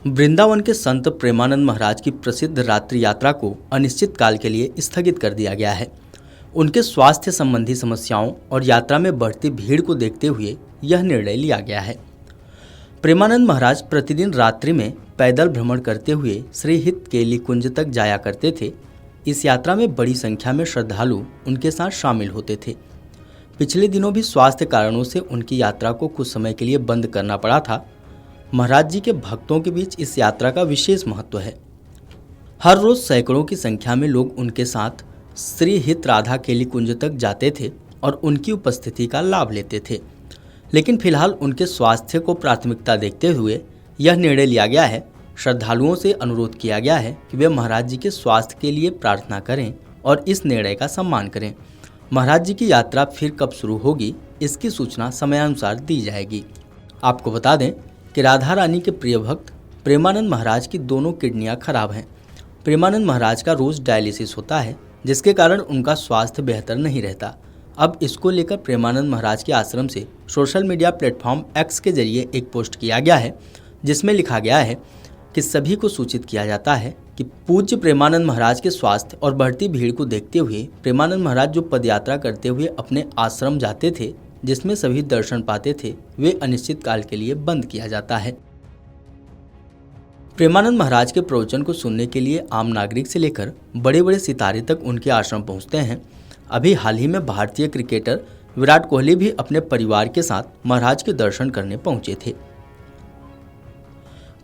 वृंदावन के संत प्रेमानंद महाराज की प्रसिद्ध रात्रि यात्रा को अनिश्चित काल के लिए स्थगित कर दिया गया है। उनके स्वास्थ्य संबंधी समस्याओं और यात्रा में बढ़ती भीड़ को देखते हुए यह निर्णय लिया गया है। प्रेमानंद महाराज प्रतिदिन रात्रि में पैदल भ्रमण करते हुए श्री हित केली कुंज तक जाया करते थे। इस यात्रा में बड़ी संख्या में श्रद्धालु उनके साथ शामिल होते थे। पिछले दिनों भी स्वास्थ्य कारणों से उनकी यात्रा को कुछ समय के लिए बंद करना पड़ा था। महाराज जी के भक्तों के बीच इस यात्रा का विशेष महत्व है। हर रोज सैकड़ों की संख्या में लोग उनके साथ श्री हित राधा केली कुंज तक जाते थे और उनकी उपस्थिति का लाभ लेते थे। लेकिन फिलहाल उनके स्वास्थ्य को प्राथमिकता देखते हुए यह निर्णय लिया गया है। श्रद्धालुओं से अनुरोध किया गया है कि वे महाराज जी के स्वास्थ्य के लिए प्रार्थना करें और इस निर्णय का सम्मान करें। महाराज जी की यात्रा फिर कब शुरू होगी, इसकी सूचना समयानुसार दी जाएगी। आपको बता दें कि राधा रानी के प्रिय भक्त प्रेमानंद महाराज की दोनों किडनियां खराब हैं। प्रेमानंद महाराज का रोज डायलिसिस होता है, जिसके कारण उनका स्वास्थ्य बेहतर नहीं रहता। अब इसको लेकर प्रेमानंद महाराज के आश्रम से सोशल मीडिया प्लेटफॉर्म एक्स के जरिए एक पोस्ट किया गया है, जिसमें लिखा गया है कि सभी को सूचित किया जाता है कि पूज्य प्रेमानंद महाराज के स्वास्थ्य और बढ़ती भीड़ को देखते हुए प्रेमानंद महाराज जो पदयात्रा करते हुए अपने आश्रम जाते थे, जिसमें सभी दर्शन पाते थे, वे अनिश्चित काल के लिए बंद किया जाता है। प्रेमानंद महाराज के प्रवचन को सुनने के लिए आम नागरिक से लेकर बड़े बड़े सितारे तक उनके आश्रम पहुंचते हैं। अभी हाल ही में भारतीय क्रिकेटर विराट कोहली भी अपने परिवार के साथ महाराज के दर्शन करने पहुंचे थे।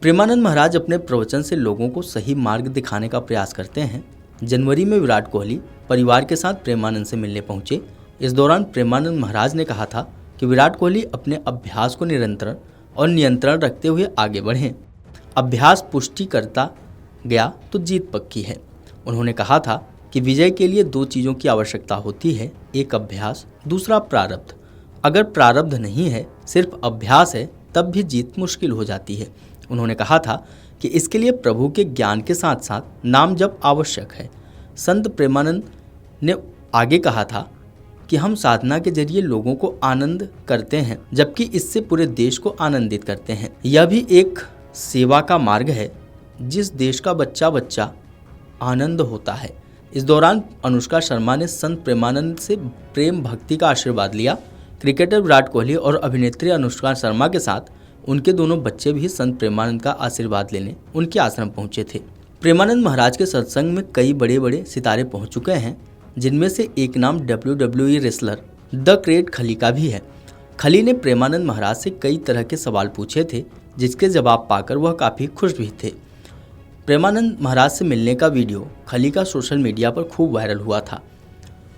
प्रेमानंद महाराज अपने प्रवचन से लोगों को सही मार्ग दिखाने का प्रयास करते हैं। जनवरी में विराट कोहली परिवार के साथ प्रेमानंद से मिलने पहुंचे। इस दौरान प्रेमानंद महाराज ने कहा था कि विराट कोहली अपने अभ्यास को निरंतर और नियंत्रण रखते हुए आगे बढ़ें। अभ्यास पुष्टि करता गया तो जीत पक्की है। उन्होंने कहा था कि विजय के लिए दो चीज़ों की आवश्यकता होती है, एक अभ्यास, दूसरा प्रारब्ध। अगर प्रारब्ध नहीं है, सिर्फ अभ्यास है, तब भी जीत मुश्किल हो जाती है। उन्होंने कहा था कि इसके लिए प्रभु के ज्ञान के साथ साथ नाम जप आवश्यक है। संत प्रेमानंद ने आगे कहा था कि हम साधना के जरिए लोगों को आनंद करते हैं, जबकि इससे पूरे देश को आनंदित करते हैं। यह भी एक सेवा का मार्ग है। जिस देश का बच्चा बच्चा आनंद होता है। इस दौरान अनुष्का शर्मा ने संत प्रेमानंद से प्रेम भक्ति का आशीर्वाद लिया। क्रिकेटर विराट कोहली और अभिनेत्री अनुष्का शर्मा के साथ उनके दोनों बच्चे भी संत प्रेमानंद का आशीर्वाद लेने उनके आश्रम पहुंचे थे। प्रेमानंद महाराज के सत्संग में कई बड़े बड़े सितारे पहुंच चुके हैं, जिनमें से एक नाम WWE रेसलर द ग्रेट खली का भी है। खली ने प्रेमानंद महाराज से कई तरह के सवाल पूछे थे, जिसके जवाब पाकर वह काफ़ी खुश भी थे। प्रेमानंद महाराज से मिलने का वीडियो खली का सोशल मीडिया पर खूब वायरल हुआ था।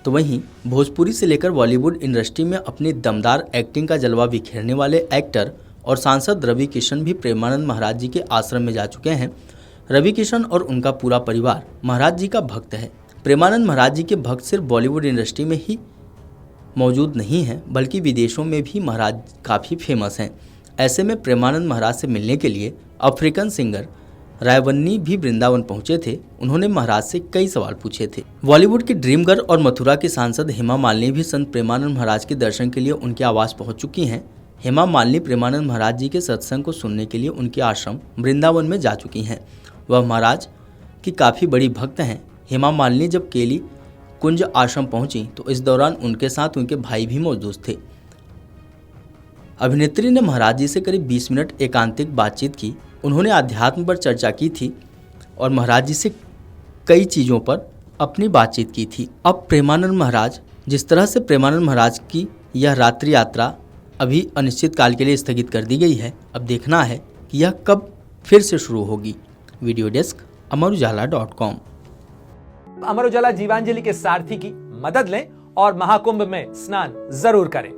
तो वहीं भोजपुरी से लेकर बॉलीवुड इंडस्ट्री में अपनी दमदार एक्टिंग का जलवा बिखेरने वाले एक्टर और सांसद रवि किशन भी प्रेमानंद महाराज जी के आश्रम में जा चुके हैं। रवि किशन और उनका पूरा परिवार महाराज जी का भक्त है। प्रेमानंद महाराज जी के भक्त सिर्फ बॉलीवुड इंडस्ट्री में ही मौजूद नहीं हैं, बल्कि विदेशों में भी महाराज काफ़ी फेमस हैं। ऐसे में प्रेमानंद महाराज से मिलने के लिए अफ्रीकन सिंगर रायवन्नी भी वृंदावन पहुंचे थे। उन्होंने महाराज से कई सवाल पूछे थे। बॉलीवुड की ड्रीम गर्ल और मथुरा की सांसद हेमा मालिनी भी संत प्रेमानंद महाराज के दर्शन के लिए उनके आवास पहुंच चुकी हैं। हेमा मालिनी प्रेमानंद महाराज जी के सत्संग को सुनने के लिए उनके आश्रम वृंदावन में जा चुकी हैं। वह महाराज की काफ़ी बड़ी भक्त हैं। हेमा मालिनी जब केली कुंज आश्रम पहुंची तो इस दौरान उनके साथ उनके भाई भी मौजूद थे। अभिनेत्री ने महाराज जी से करीब 20 मिनट एकांतिक बातचीत की। उन्होंने आध्यात्म पर चर्चा की थी और महाराज जी से कई चीज़ों पर अपनी बातचीत की थी। अब प्रेमानंद महाराज, जिस तरह से प्रेमानंद महाराज की यह रात्रि यात्रा अभी अनिश्चित काल के लिए स्थगित कर दी गई है, अब देखना है कि यह कब फिर से शुरू होगी। Video desk अमरउजाला.com। अमर उजाला जीवांजलि के सारथी की मदद लें और महाकुंभ में स्नान जरूर करें।